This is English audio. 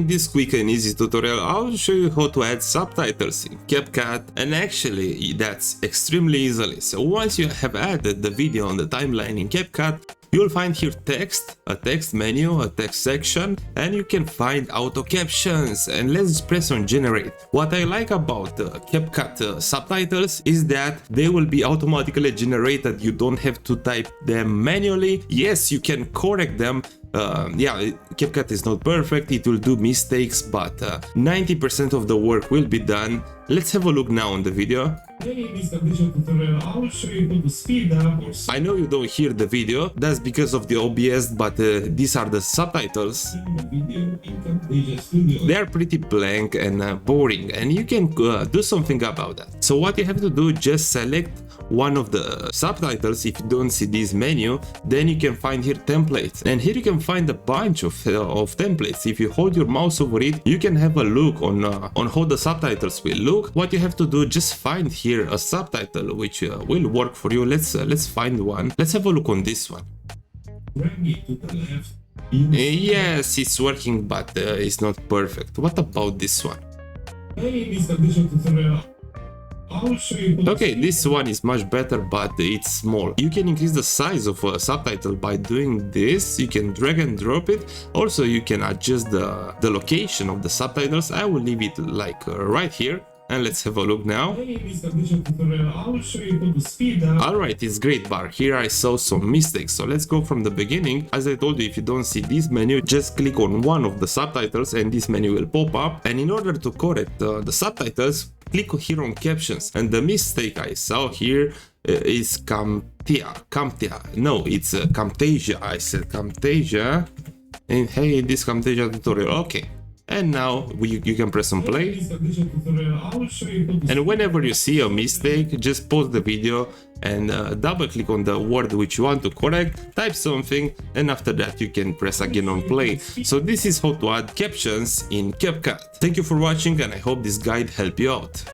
in this quick and easy tutorial, I'll show you how to add subtitles in CapCut, and actually that's extremely easily. So once you have added the video on the timeline in CapCut, you'll find here text, a text menu, a text section, and you can find auto captions, and let's press on generate. What I like about CapCut subtitles is that they will be automatically generated. You don't have to type them manually. Yes, you can correct them. Yeah, CapCut is not perfect, it will do mistakes, but 90% of the work will be done. Let's have a look now on the video. In this additional tutorial, I will show you how to speed up or I know you don't hear the video, that's because of the OBS, but these are the subtitles. the video in Camtasia Studio. They are pretty blank and boring, and you can do something about that. So what you have to do, just select one of the subtitles. If you don't see this menu, then you can find here templates, and here you can find a bunch of templates. If you hold your mouse over it, you can have a look on how the subtitles will look. What you have to do, just find here a subtitle which will work for you. Let's find one. Let's have a look on this one. Drag it to the left. Yes, it's working, but it's not perfect. What about this one? In this additional tutorial, I will show you how to Okay, speed this one is much better, but it's small. You can increase the size of a subtitle by doing this. You can drag and drop it. Also, you can adjust the location of the subtitles. I will leave it like right here. And let's have a look now. In this additional tutorial, I will show you how to speed up. Alright, it's great, but here I saw some mistakes. So let's go from the beginning. As I told you, if you don't see this menu, just click on one of the subtitles and this menu will pop up. And in order to correct the subtitles, click here on captions. And the mistake I saw here is Camtasia. No, it's Camtasia. I said Camtasia. And hey, this Camtasia tutorial. Okay. And now you can press on play. In this additional tutorial, I will show you how to And whenever you see a mistake, just pause the video and double click on the word which you want to correct, type something, and after that you can press again on play. So this is how to add captions in CapCut. Thank you for watching, and I hope this guide helped you out.